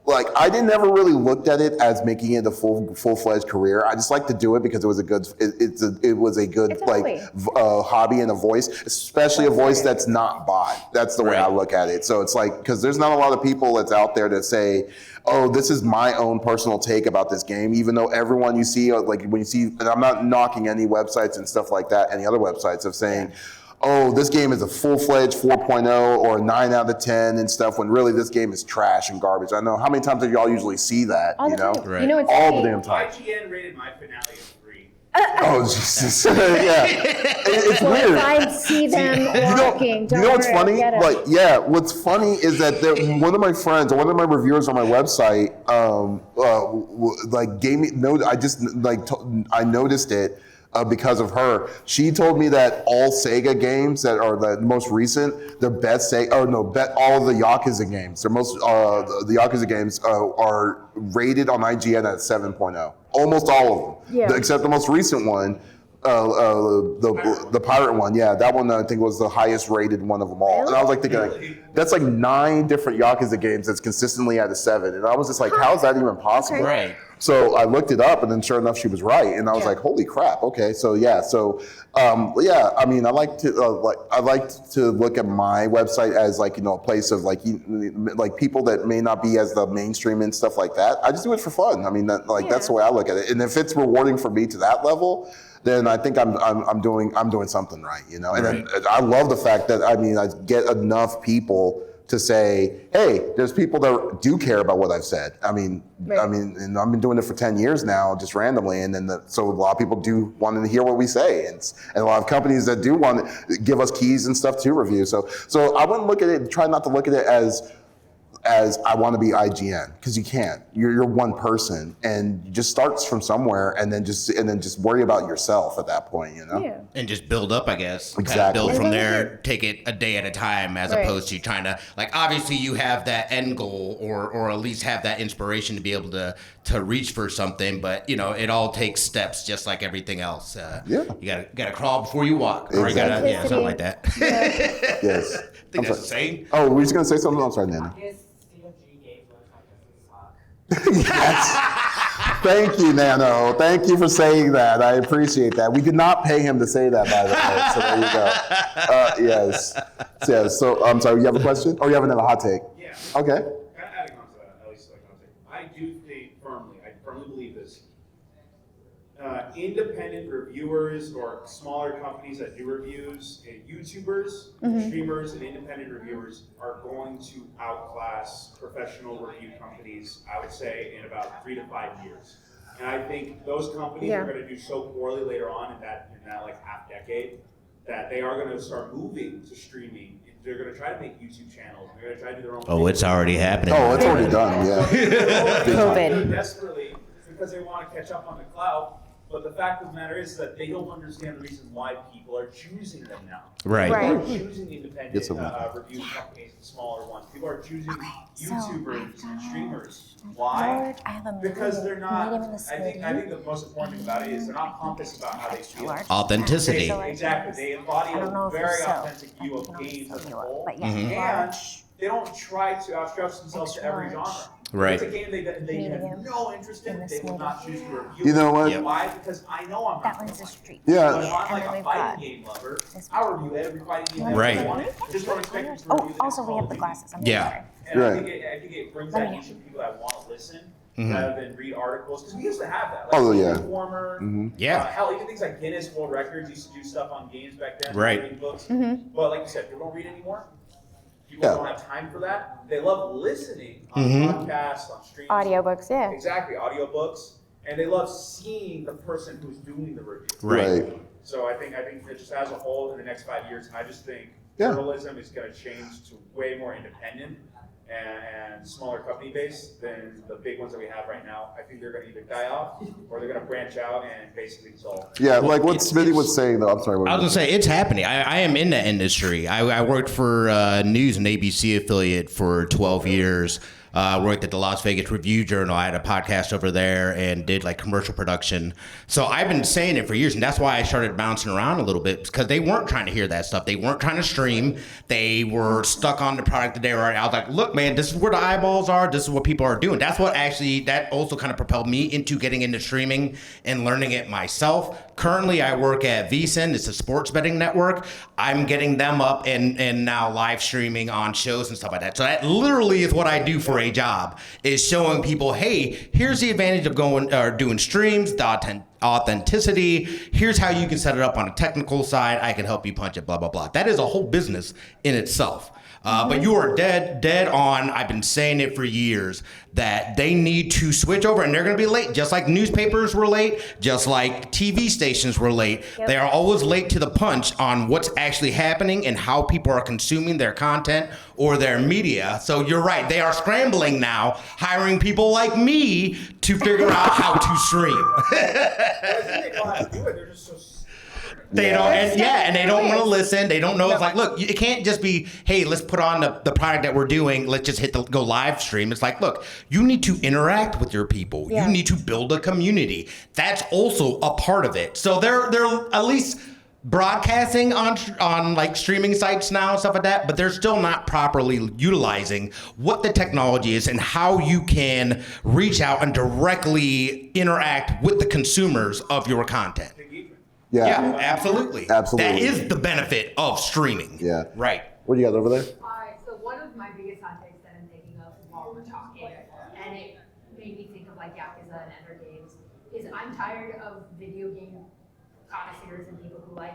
like, I never really looked at it as making it a full-fledged career. I just like to do it because it was a good Exactly. hobby and a voice, especially a voice that's not bought. That's the way I Right. look at it. So it's like, because there's not a lot of people that's out there that say, oh, this is my own personal take about this game, even though everyone you see, like when you see, and I'm not knocking any websites and stuff like that, any other websites of saying, oh, this game is a full-fledged 4.0 or a 9 out of 10 and stuff, when really this game is trash and garbage. I know, how many times do y'all usually see that, All you the know? time. Right. You know, it's All funny. the damn time. IGN rated my finale a 3. Oh, Jesus. Yeah. It's Well, weird. if I see them walking, don't you know what's worry, I'll funny? get 'em. Like, yeah, what's funny is that one of my friends, or one of my reviewers on my website, like gave me I noticed it because of her. She told me that all Sega games that are the most recent, the best all of the Yakuza games, the Yakuza games are rated on IGN at 7.0. Almost all of them, Yeah. except the most recent one. The pirate one, yeah, that one I think was the highest rated one of them all. And I was like thinking, like, that's like 9 different Yakuza games that's consistently at a 7, and I was just like, how is that even possible? Right. So I looked it up, and then sure enough, she was right, and I was like, holy crap, okay, so yeah, I mean, I like to look at my website as like, you know, a place of like people that may not be as the mainstream and stuff like that. I just do it for fun. I mean, that's the way I look at it, and if it's rewarding for me to that level, then I think I'm doing something right, you know. And then I love the fact that I get enough people to say, hey, there's people that do care about what I've said. And I've been doing it for 10 years now, just randomly, and then so a lot of people do want to hear what we say, and a lot of companies that do want to give us keys and stuff to review. So I wouldn't look at it, try not to look at it as I want to be IGN, because you can't. You're one person, and you just starts from somewhere, and then just worry about yourself at that point, you know. Yeah. And just build up, I guess. Exactly. Kind of build from there. Take it a day at a time, as opposed to trying to, like, obviously you have that end goal, or at least have that inspiration to be able to reach for something. But you know, it all takes steps, just like everything else. You gotta crawl before you walk, or exactly. you gotta, something like that. Yeah. Yes. I think that's the same. Oh, were you just gonna say something? I'm sorry, Nana. CFG Game Cast. Yes. Thank you, Nano. Thank you for saying that. I appreciate that. We did not pay him to say that, by the way. So there you go. Yes. So I'm sorry. You have a question, or you have another hot take? Yeah. Okay. Kind of adding on to that, at least like hot take. I firmly believe this. Independent reviewers or smaller companies that do reviews, and YouTubers, streamers, and independent reviewers are going to outclass professional review companies, I would say, in about 3 to 5 years. And I think those companies are going to do so poorly later on in that like half decade that they are going to start moving to streaming. They're going to try to make YouTube channels. They're going to try to do their own. Oh, it's already happening. Oh, it's already done. Yeah. COVID. Desperately because they want to catch up on the cloud. But the fact of the matter is that they don't understand the reason why people are choosing them now. Right. People are choosing the independent review companies, the smaller ones. People are choosing YouTubers and streamers. Why? Because they're not. I think the most important thing about it is they're not pompous about how they feel. Authenticity. Exactly. They embody a very authentic view of games as a whole, and they don't try to outstretch themselves to every genre. Right. It's a game they have no interest in. They will not choose to review. You know what? Yep. Why? Because I know I'm not. That one's a street. Yeah. But if I'm like a fighting game lover, I'll review every fighting game I want. Just don't expect me to review Also we have the glasses. I'm Yeah. And I think it brings that niche of people that want to listen rather than read articles. Because we used to have that. Like Informer, hell, even things like Guinness World Records used to do stuff on games back then. Right. Reading books. But like you said, people don't read anymore. People don't have time for that. They love listening on podcasts, on streams. Audiobooks, yeah. Exactly, audiobooks. And they love seeing the person who's doing the review. Right. So I think that just as a whole in the next 5 years, I just think journalism is going to change to way more independent and smaller company based than the big ones that we have right now. I think they're going to either die off or they're going to branch out and basically dissolve. Yeah, like what Smitty was saying, though. I'm sorry. I was going to say, it's happening. I am in that industry. I worked for News and ABC affiliate for 12 years. Worked at the Las Vegas Review Journal. I had a podcast over there and did like commercial production. So I've been saying it for years, and that's why I started bouncing around a little bit, because they weren't trying to hear that stuff. They weren't trying to stream. They were stuck on the product that they were. I was like, look, man, this is where the eyeballs are. This is what people are doing. That's what that also kind of propelled me into getting into streaming and learning it myself. Currently, I work at VSiN. It's a sports betting network. I'm getting them up and now live streaming on shows and stuff like that. So that literally is what I do for a job, is showing people, hey, here's the advantage of doing streams, the authenticity. Here's how you can set it up on a technical side. I can help you punch it, blah, blah, blah. That is a whole business in itself. But you are dead on. I've been saying it for years that they need to switch over, and they're going to be late, just like newspapers were late, just like TV stations were late. Yep. They are always late to the punch on what's actually happening and how people are consuming their content or their media. So you're right. They are scrambling now, hiring people like me to figure out how to stream. I think they know how to do it. They're just so stubborn. They don't, and they don't want to listen. They don't know. It's like, look, it can't just be, hey, let's put on the product that we're doing. Let's just hit the go live stream. It's like, look, you need to interact with your people. Yeah. You need to build a community. That's also a part of it. So they're at least broadcasting on like streaming sites now and stuff like that, but they're still not properly utilizing what the technology is and how you can reach out and directly interact with the consumers of your content. Yeah. Absolutely. Absolutely. That is the benefit of streaming. Yeah. Right. What do you got over there? Alright, so one of my biggest hot takes that I'm thinking of while we're talking, and it made me think of like Yakuza and Ender games, is I'm tired of video game connoisseurs and people who like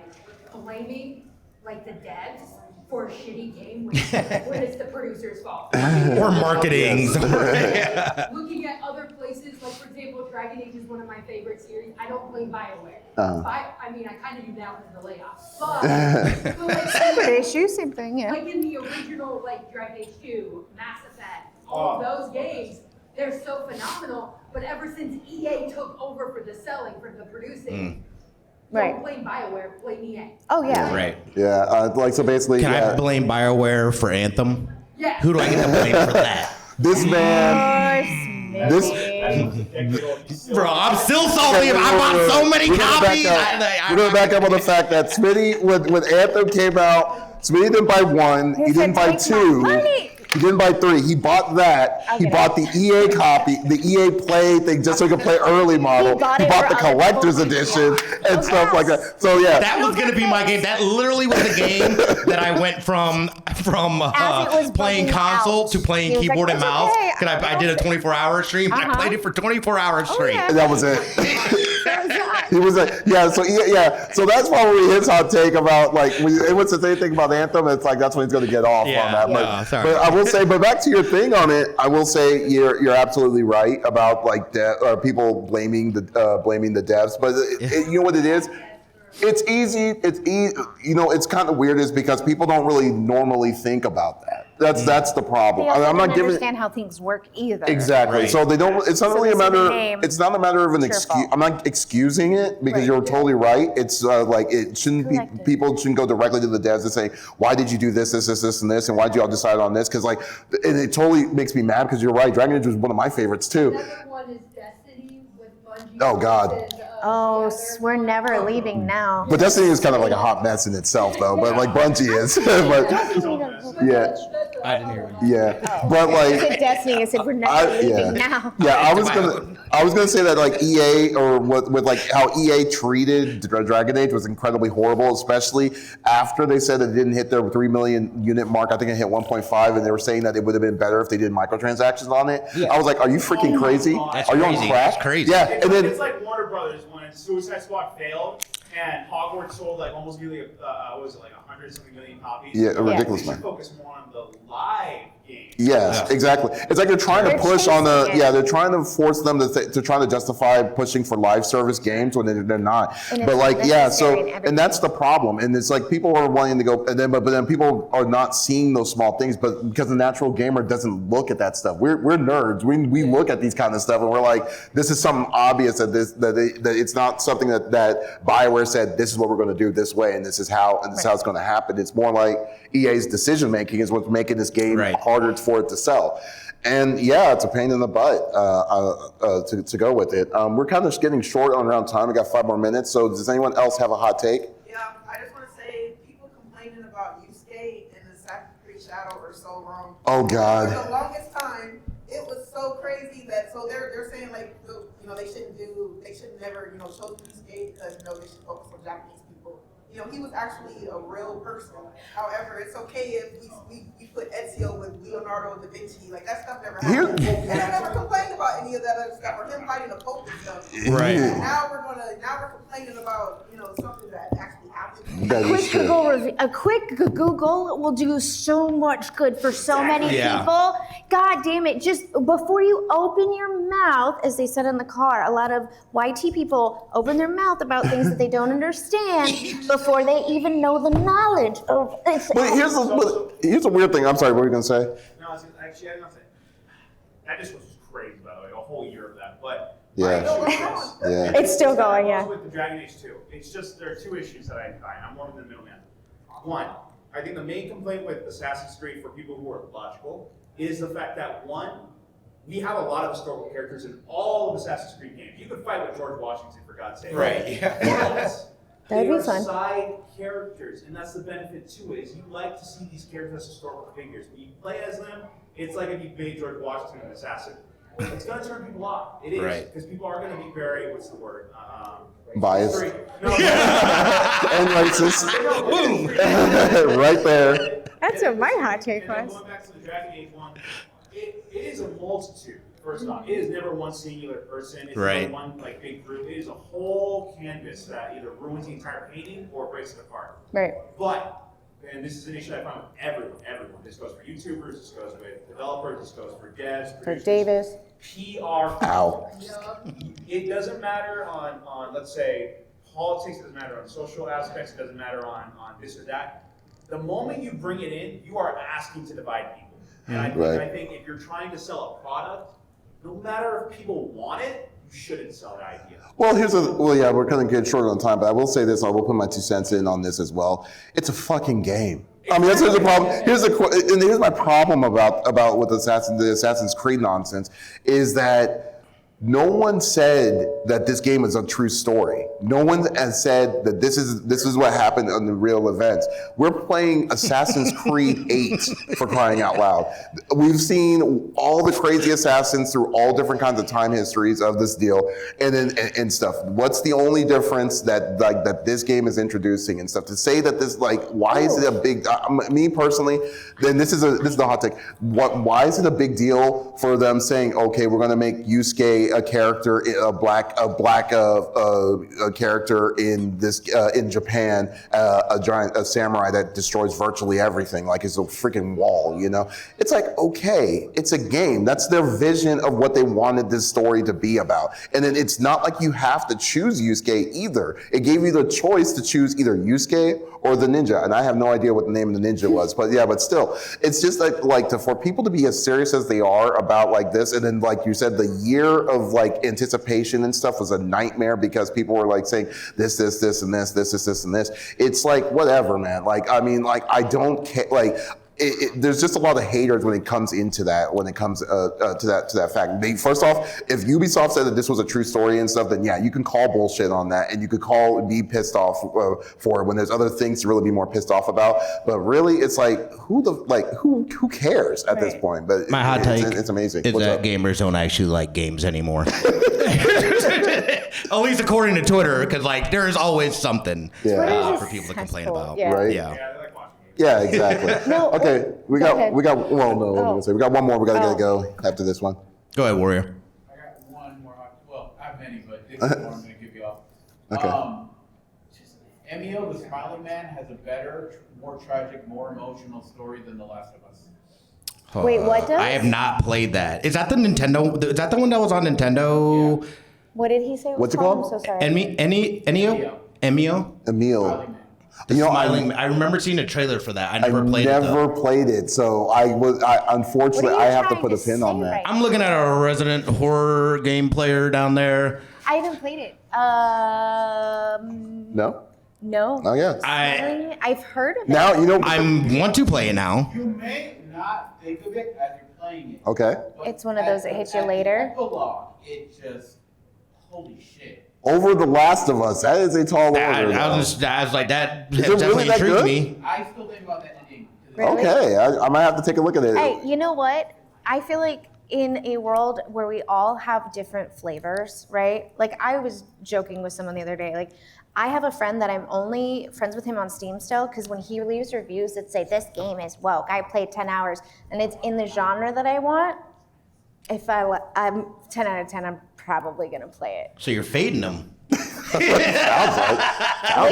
blaming like the devs for a shitty game when it's the producer's fault. Or marketing. Looking at other places, like for example, Dragon Age is one of my favorite series. I don't play BioWare. I mean, I kind of do now because of the layoffs. But like, Separate issue, same thing, yeah. like in the original, like Dragon Age 2, Mass Effect, all of those games, they're so phenomenal. But ever since EA took over for the selling, for the producing, don't blame BioWare, blame EA. Oh yeah. Right. Yeah, like so basically. Can I blame BioWare for Anthem? Yeah. Who do I get to blame for that? This man. This. Bro, I'm still salty. I bought so many copies. We're gonna back up on the fact that Smitty, when Anthem came out, Smitty didn't buy one. He didn't buy two. He didn't buy three. He bought that. He bought the EA copy, the EA Play thing, just so he could play early model. He bought the collector's edition and stuff like that. So yeah, that was gonna be my game. That literally was the game that I went from playing console to playing keyboard and mouse. Cause I did a 24-hour stream. I played it for 24 hours straight. And that was it. He was like, yeah. So yeah. So that's probably his hot take about like when anyone says anything about Anthem, it's like that's when he's gonna get off on that. But I will say, but back to your thing on it, I will say you're absolutely right about like people blaming the devs. But you know what it is? It's easy. You know, it's kind of weird is because people don't really normally think about that. That's the problem. They also I'm not don't giving understand how things work either. Exactly. Right. So they don't. It's not really a matter. It's not a matter of an It's your excuse. fault. I'm not excusing it because you're totally right. It's like it shouldn't be. People shouldn't go directly to the devs and say, "Why did you do this, and this, and why did you all decide on this?" Because like, and it totally makes me mad because you're right. Dragon Age was one of my favorites too. Another one is Destiny with Bungie. Oh God. Oh, we're never leaving now. But Destiny is kind of like a hot mess in itself, though. But like Bungie is. But yeah. I didn't hear you. Yeah, but like I said Destiny, I said we're never leaving now. Yeah, I was gonna say that like EA or with like how EA treated Dragon Age was incredibly horrible, especially after they said it didn't hit their 3 million unit mark. I think it hit 1.5, and they were saying that it would have been better if they did microtransactions on it. Yeah. I was like, are you freaking crazy? That's are you crazy. on crack? That's crazy. Yeah, and then it's like Warner Brothers when Suicide Squad failed and Hogwarts sold like almost nearly what was it, like 100-something million copies. Yeah, ridiculous, man. Focus more on the live games. Yes, exactly. It's like they're trying to push on the they're trying to force them to try to justify pushing for live service games when they're not. But like and that's the problem. And it's like people are wanting to go and then but then people are not seeing those small things, but because the natural gamer doesn't look at that stuff. We're nerds. We look at these kind of stuff and we're like, this is something obvious that it's not something that BioWare said this is what we're going to do this way and this is how it's going to happen. It's more like EA's decision making is what's making this game harder for it to sell. And yeah, it's a pain in the butt to go with it. We're kind of getting short on around time. We got 5 more minutes. So does anyone else have a hot take? Yeah, I just want to say people complaining about BlueSky and the Assassin's Creed Shadow are so wrong. Oh God. For the longest time, it was so crazy that they're saying like they should never show BlueSky because they should focus on Japanese people. He was actually a real person. However, it's okay if we put Ezio with Leonardo da Vinci. Like, that stuff never happened. And they never complained about any of that other stuff, or him fighting the Pope and stuff. Right. And now we're complaining about, something that actually happened. That is true. A quick Google will do so much good for so many people. God damn it. Just before you open your mouth, as they said in the car, a lot of YT people open their mouth about things that they don't understand before they even know the knowledge of it. But here's a weird thing. I'm sorry, what were you going to say? No, actually, I'm not saying. That just was crazy, by the way, a whole year of that. But Yeah. Yeah. It's still going, yeah. With the Dragon Age 2, it's just there are two issues that I find. I'm one of the middleman. One, I think the main complaint with Assassin's Creed for people who are logical is the fact that one, we have a lot of historical characters in all of Assassin's Creed games. You could fight with George Washington for God's sake. Right. Yeah. That'd be They fun. are side characters, and that's the benefit to it. Is you like to see these characters as historical figures. When you play as them, it's like if you made George Washington an assassin. It's going to turn people off. It is, Right. because people are going to be very, what's the word? Biased. No, And racist. Boom. Right there. That's what my hot take And then was. going back to the Dragon Age one, it is a multitude. First off, it is never one singular person. It's Right. never one like big group. It is a whole canvas that either ruins the entire painting or breaks it apart. Right. But, and this is an issue I found with everyone. This goes for YouTubers, this goes with developers, this goes for devs, For producers. Davis. PR. Ow. It doesn't matter on let's say, politics, it doesn't matter on social aspects, it doesn't matter on this or that. The moment you bring it in, you are asking to divide people. And I think if you're trying to sell a product, no matter if people want it, you shouldn't sell the idea. Well, yeah, we're kind of getting short on time, but I will say this, I will put my 2 cents in on this as well. It's a fucking game. I mean, here's the problem. Here's my problem about with the Assassin's Creed nonsense is that no one said that this game is a true story. No one has said that this is what happened on the real events. We're playing Assassin's Creed 8 for crying out loud. We've seen all the crazy assassins through all different kinds of time histories of this deal and stuff. What's the only difference that this game is introducing and stuff? To say that this why is it a big me personally? Then this is the hot take. Why is it a big deal for them saying, okay, we're going to make Yusuke a character, a black character in Japan, a samurai that destroys virtually everything, like it's a freaking wall, you know? It's like, okay, it's a game. That's their vision of what they wanted this story to be about. And then it's not like you have to choose Yusuke either. It gave you the choice to choose either Yusuke or the ninja. And I have no idea what the name of the ninja was, but yeah, but still, it's just for people to be as serious as they are about this, and then like you said, the year of anticipation and stuff was a nightmare because people were saying this and this and this. It's whatever, man. I don't care. There's just a lot of haters when it comes into that. When it comes to that fact, first off, if Ubisoft said that this was a true story and stuff, then yeah, you can call bullshit on that, and you could be pissed off for it when there's other things to really be more pissed off about. But really, it's who cares at this point? But my hot take it's amazing. is What's that up? gamers don't actually like games anymore. At least according to Twitter, because there's always something for people to complain about. Yeah. Right? Yeah, I like watching games. Yeah, exactly. No, Okay, we got ahead. we got one more. We gotta go after this one. Go ahead, Warrior. I got one more. Well, I have many, but this is the one I'm going to give you off. Okay. Emil, the Smiling Man, has a better, more tragic, more emotional story than The Last of Us. Wait, what does? I have not played that. Is that the Nintendo? Is that the one that was on Nintendo? Yeah. What did he say? What's it called? I'm so sorry. Emil? Emil. Smiling Man. Smiling. I remember seeing a trailer for that. I never played it. Never played it, so unfortunately What are you I have to trying put a to pin say on that. right I'm looking at a resident horror game player down there. I haven't played it. No? No. Oh yeah. I've heard of it. Now you know. I want to play it now. You may not think of it as you're playing it. Okay. but It's one of those that hits you at the later. Epilogue, it just, holy shit. Over The Last of Us. That is a tall order. I was like, that Is it definitely really that intrigued good? me. I still think about that ending. Really? Okay, I might have to take a look at it. Hey, you know what? I feel like in a world where we all have different flavors, right? I was joking with someone the other day. I have a friend that I'm only friends with him on Steam still, because when he leaves reviews that say, this game is woke, I played 10 hours, and it's in the genre that I want, if I'm 10 out of 10, I'm probably going to play it. So you're fading them. Sounds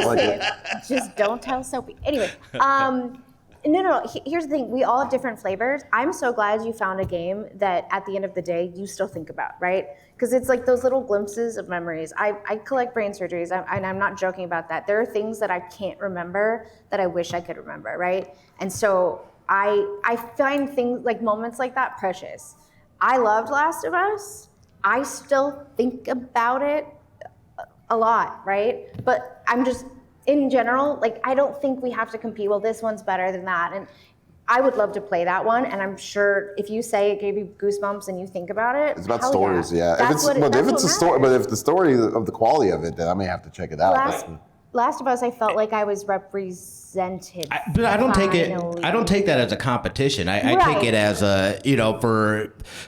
like it. Just don't tell Soapy. Anyway, no. Here's the thing. We all have different flavors. I'm so glad you found a game that at the end of the day, you still think about, right? Because it's those little glimpses of memories. I collect brain surgeries, and I'm not joking about that. There are things that I can't remember that I wish I could remember, right? And so I find things moments like that precious. I loved Last of Us. I still think about it a lot, right? But I'm just, in general, like, I don't think we have to compete. Well, this one's better than that. And I would love to play that one, and I'm sure if you say it gave you goosebumps and you think about it, It's about hell stories, yeah. That's If what the story of the quality of it, then I may have to check it out. Last of Us, I felt like I was represented. But I don't take it. finally. I don't take that as a competition. I Right. take it as a,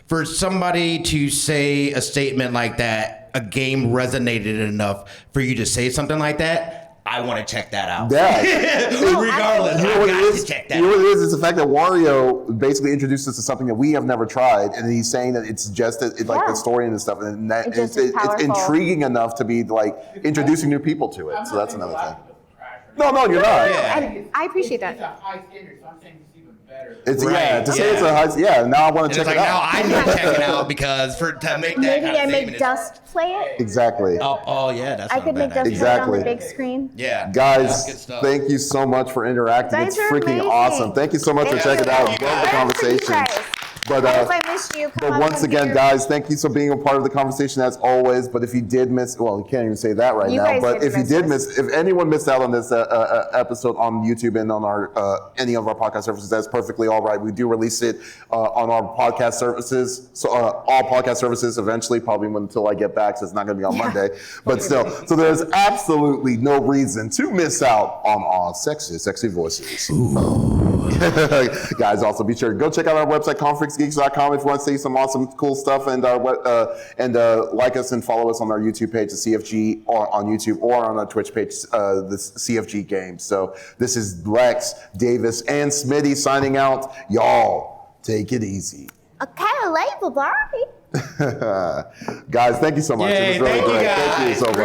for somebody to say a statement like that, a game resonated enough for you to say something like that. I want to check that out. Yeah. Regardless, You know I what got it is? to check that You know out. what it is? It's the fact that Wario basically introduced us to something that we have never tried, and he's saying that it's just like Yeah. the story and stuff, and that It just it's is powerful. intriguing enough to be like introducing new people to it. I'm So not that's saying another the thing. Last of Us is trash or No, you're not. Yeah. And I appreciate It's that. a high standard, so I'm saying it's even better. It's Right, yeah. To say yeah. it's a high, yeah. Now I want And to it's check like it now out. I need to check it out because to make that Maybe kind of I make statement is- Dust play it. Exactly. Oh yeah, that's I not could a make bad Dust idea. play it on the Exactly. big screen. Yeah, Guys, that's good stuff. thank you so much for interacting. You it's guys are freaking amazing. awesome. Thank you so much for Thank checking you. out. Thank Love the you. conversation. But If I missed you, come but on, once come again, here. guys, thank you for being a part of the conversation as always. But if you did miss, well, you can't even say that right You now. guys But did if you miss did us. miss, if anyone missed out on this episode on YouTube and on our any of our podcast services, that's perfectly all right. We do release it on our podcast services, so all podcast services eventually, probably until I get back, so it's not going to be on Monday. But still, so there's absolutely no reason to miss out on our sexy voices. Guys, also be sure to go check out our website, conferencegeeks.com, if you want to see some awesome, cool stuff, and like us and follow us on our YouTube page, the CFG, or on YouTube, or on our Twitch page, the CFG Games. So this is Lex, Davis, and Smitty signing out. Y'all, take it easy. Okay, label, bye. Guys, thank you so much. Yay, It was really thank you great. Thank you guys. so much.